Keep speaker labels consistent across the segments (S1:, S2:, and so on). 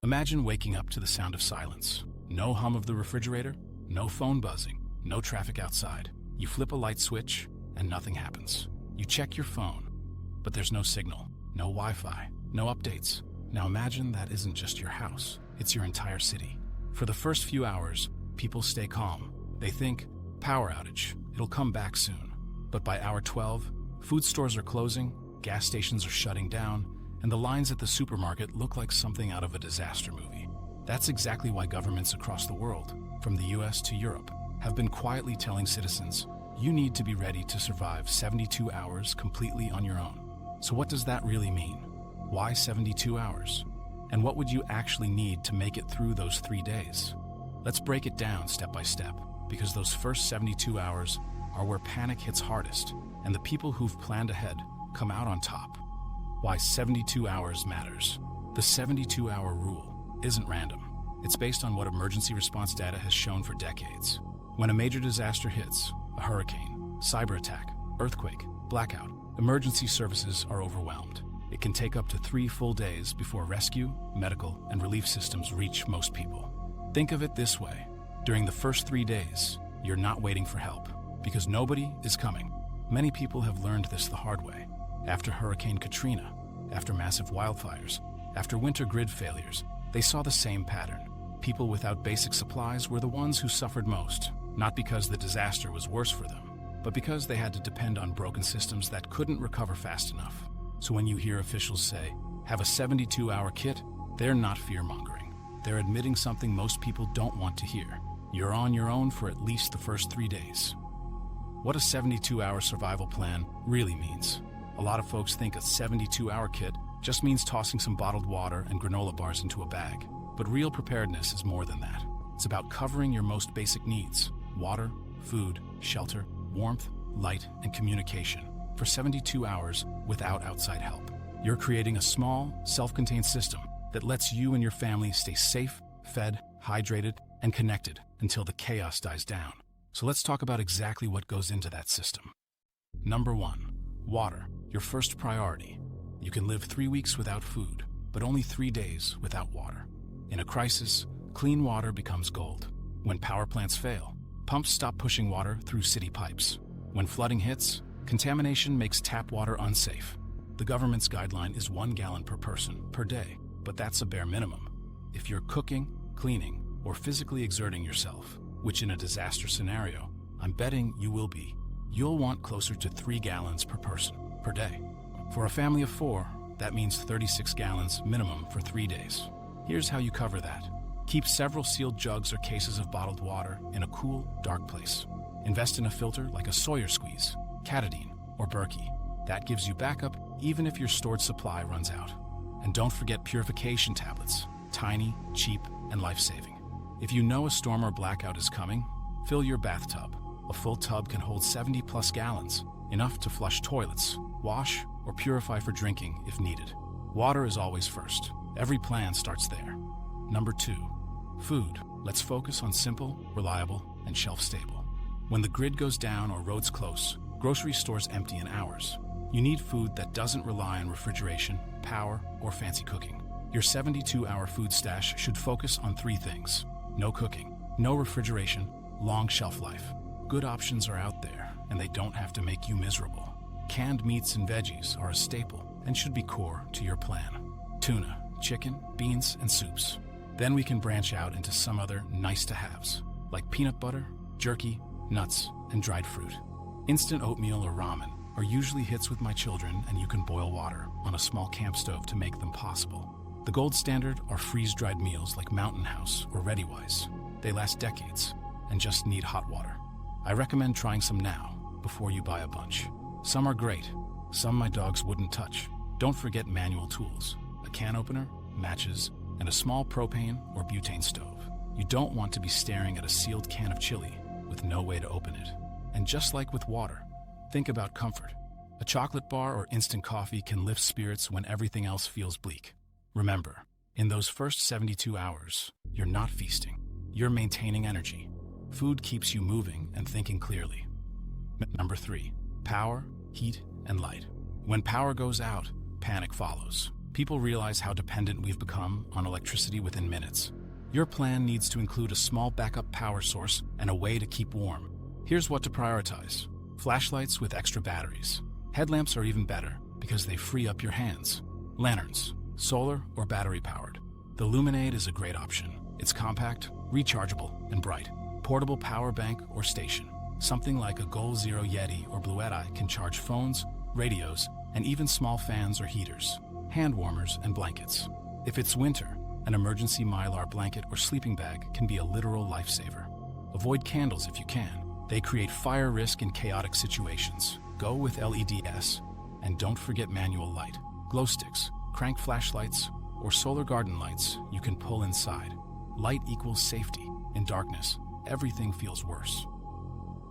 S1: Imagine waking up to the sound of silence. No hum of the refrigerator, no phone buzzing, no traffic outside. You flip a light switch and nothing happens. You check your phone, but there's no signal, no Wi-Fi, no updates. Now imagine that isn't just your house, it's your entire city. For the first few hours, people stay calm. They think, power outage, it'll come back soon. But by hour 12, food stores are closing, gas stations are shutting down, and the lines at the supermarket look like something out of a disaster movie. That's exactly why governments across the world, from the US to Europe, have been quietly telling citizens, you need to be ready to survive 72 hours completely on your own. So what does that really mean? Why 72 hours? And what would you actually need to make it through those 3 days? Let's break it down step by step, because those first 72 hours are where panic hits hardest, and the people who've planned ahead come out on top. Why 72 hours matters. The 72-hour rule isn't random. It's based on what emergency response data has shown for decades. When a major disaster hits, a hurricane, cyber attack, earthquake, blackout, emergency services are overwhelmed. It can take up to 3 full days before rescue, medical, and relief systems reach most people. Think of it this way. During the first 3 days, you're not waiting for help, because nobody is coming. Many people have learned this the hard way. After Hurricane Katrina, after massive wildfires, after winter grid failures, they saw the same pattern. People without basic supplies were the ones who suffered most, not because the disaster was worse for them, but because they had to depend on broken systems that couldn't recover fast enough. So when you hear officials say, have a 72-hour kit, they're not fear-mongering. They're admitting something most people don't want to hear. You're on your own for at least the first 3 days. What a 72-hour survival plan really means. A lot of folks think a 72-hour kit just means tossing some bottled water and granola bars into a bag. But real preparedness is more than that. It's about covering your most basic needs: water, food, shelter, warmth, light, and communication for 72 hours without outside help. You're creating a small, self-contained system that lets you and your family stay safe, fed, hydrated, and connected until the chaos dies down. So let's talk about exactly what goes into that system. Number 1, water, your first priority. You can live 3 weeks without food, but only 3 days without water. In a crisis, clean water becomes gold. When power plants fail, pumps stop pushing water through city pipes. When flooding hits, contamination makes tap water unsafe. The government's guideline is 1 gallon per person per day, but that's a bare minimum. If you're cooking, cleaning, or physically exerting yourself, which in a disaster scenario, I'm betting you will be, you'll want closer to 3 gallons per person per day. For a family of 4, that means 36 gallons minimum for 3 days. Here's how you cover that. Keep several sealed jugs or cases of bottled water in a cool, dark place. Invest in a filter like a Sawyer Squeeze, Katadyn, or Berkey. That gives you backup even if your stored supply runs out. And don't forget purification tablets, tiny, cheap, and life-saving. If you know a storm or blackout is coming, fill your bathtub. A full tub can hold 70+ gallons, enough to flush toilets, wash, or purify for drinking if needed. Water is always first. Every plan starts there. Number 2, food. Let's focus on simple, reliable, and shelf-stable. When the grid goes down or roads close, grocery stores empty in hours. You need food that doesn't rely on refrigeration, power, or fancy cooking. Your 72-hour food stash should focus on 3 things: no cooking, no refrigeration, long shelf life. Good options are out there, and they don't have to make you miserable. Canned meats and veggies are a staple and should be core to your plan. Tuna, chicken, beans, and soups. Then we can branch out into some other nice-to-haves, like peanut butter, jerky, nuts, and dried fruit. Instant oatmeal or ramen are usually hits with my children, and you can boil water on a small camp stove to make them possible. The gold standard are freeze-dried meals like Mountain House or ReadyWise. They last decades and just need hot water. I recommend trying some now before you buy a bunch. Some are great, some my dogs wouldn't touch. Don't forget manual tools, a can opener, matches, and a small propane or butane stove. You don't want to be staring at a sealed can of chili with no way to open it. And just like with water, think about comfort. A chocolate bar or instant coffee can lift spirits when everything else feels bleak. Remember, in those first 72 hours, you're not feasting. You're maintaining energy. Food keeps you moving and thinking clearly. Number 3, power, heat, and light. When power goes out, panic follows. people realize how dependent we've become on electricity within minutes. Your plan needs to include a small backup power source and a way to keep warm. Here's what to prioritize. Flashlights with extra batteries. Headlamps are even better because they free up your hands. Lanterns, solar or battery powered. The Luminade is a great option. It's compact, rechargeable, and bright. Portable power bank or station. Something like a Goal Zero Yeti or Bluette Eye can charge phones, radios, and even small fans or heaters. Hand warmers and blankets. If it's winter, an emergency Mylar blanket or sleeping bag can be a literal lifesaver. Avoid candles if you can. They create fire risk in chaotic situations. Go with LEDs, and don't forget manual light. Glow sticks, crank flashlights, or solar garden lights you can pull inside. Light equals safety. In darkness, everything feels worse.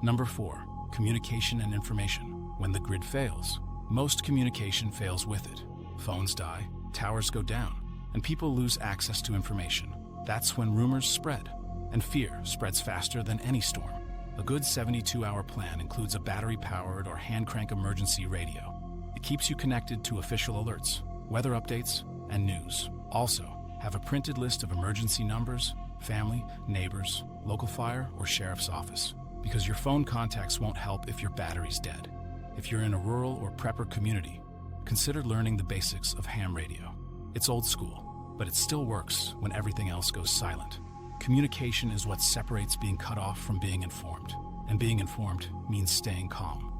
S1: Number 4, communication and information. When the grid fails, most communication fails with it. Phones die, towers go down, and people lose access to information. That's when rumors spread, and fear spreads faster than any storm. A good 72-hour plan includes a battery-powered or hand-crank emergency radio. It keeps you connected to official alerts, weather updates, and news. Also, have a printed list of emergency numbers, family, neighbors, local fire, or sheriff's office, because your phone contacts won't help if your battery's dead. If you're in a rural or prepper community, consider learning the basics of ham radio. It's old school, but it still works when everything else goes silent. Communication is what separates being cut off from being informed, and being informed means staying calm.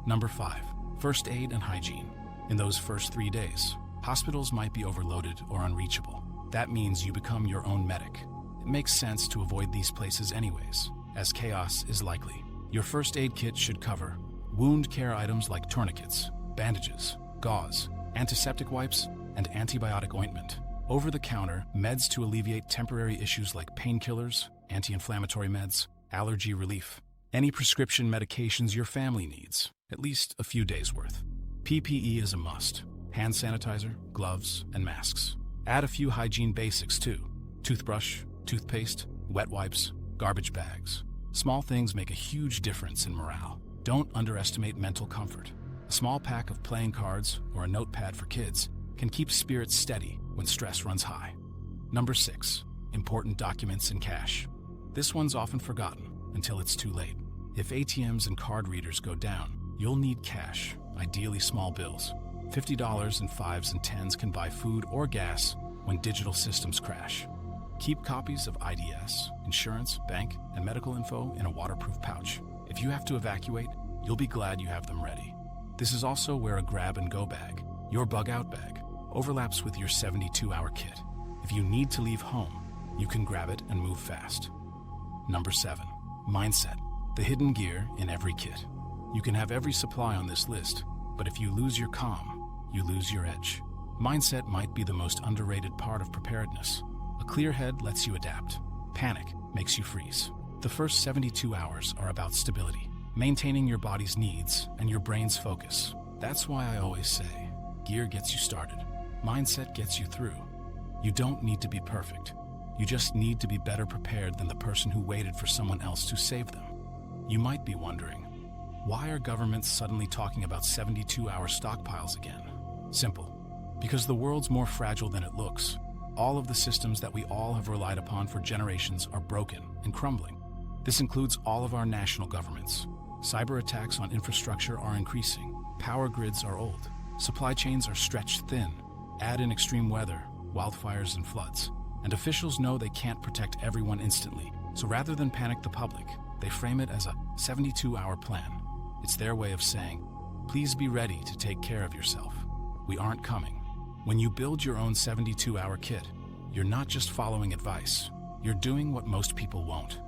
S1: Number 5, first aid and hygiene. In those first 3 days, hospitals might be overloaded or unreachable. That means you become your own medic. It makes sense to avoid these places anyways, as chaos is likely. Your first aid kit should cover wound care items like tourniquets, bandages, gauze, antiseptic wipes, and antibiotic ointment. Over-the-counter meds to alleviate temporary issues like painkillers, anti-inflammatory meds, allergy relief, any prescription medications your family needs, at least a few days worth. PPE is a must. Hand sanitizer, gloves, and masks. Add a few hygiene basics too. Toothbrush, toothpaste, wet wipes, garbage bags. Small things make a huge difference in morale. Don't underestimate mental comfort. A small pack of playing cards or a notepad for kids can keep spirits steady when stress runs high. Number 6, important documents and cash. This one's often forgotten until it's too late. If ATMs and card readers go down, you'll need cash, ideally small bills. $50 in 5s and 10s can buy food or gas when digital systems crash. Keep copies of IDs, insurance, bank, and medical info in a waterproof pouch. If you have to evacuate, you'll be glad you have them ready. This is also where a grab-and-go bag, your bug-out bag, overlaps with your 72-hour kit. If you need to leave home, you can grab it and move fast. Number 7, mindset, the hidden gear in every kit. You can have every supply on this list, but if you lose your calm, you lose your edge. Mindset might be the most underrated part of preparedness. A clear head lets you adapt. Panic makes you freeze. The first 72 hours are about stability, maintaining your body's needs and your brain's focus. That's why I always say, gear gets you started. Mindset gets you through. You don't need to be perfect. You just need to be better prepared than the person who waited for someone else to save them. You might be wondering, why are governments suddenly talking about 72-hour stockpiles again? Simple. Because the world's more fragile than it looks. All of the systems that we all have relied upon for generations are broken and crumbling. This includes all of our national governments. Cyber attacks on infrastructure are increasing. Power grids are old. Supply chains are stretched thin. Add in extreme weather, wildfires, and floods. And officials know they can't protect everyone instantly. So rather than panic the public, they frame it as a 72-hour plan. It's their way of saying, please be ready to take care of yourself. We aren't coming. When you build your own 72-hour kit, you're not just following advice. You're doing what most people won't.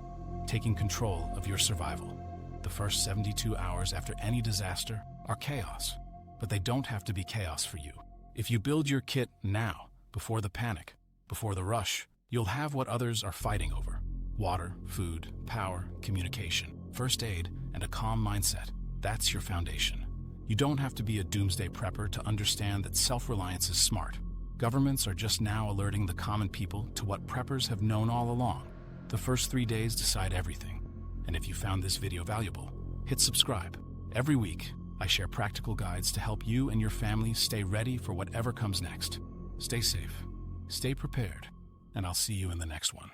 S1: Taking control of your survival. The first 72 hours after any disaster are chaos, but they don't have to be chaos for you. If you build your kit now, before the panic, before the rush, you'll have what others are fighting over. Water, food, power, communication, first aid, and a calm mindset. That's your foundation. You don't have to be a doomsday prepper to understand that self-reliance is smart. Governments are just now alerting the common people to what preppers have known all along. The first 3 days decide everything. And if you found this video valuable, hit subscribe. Every week, I share practical guides to help you and your family stay ready for whatever comes next. Stay safe, stay prepared, and I'll see you in the next one.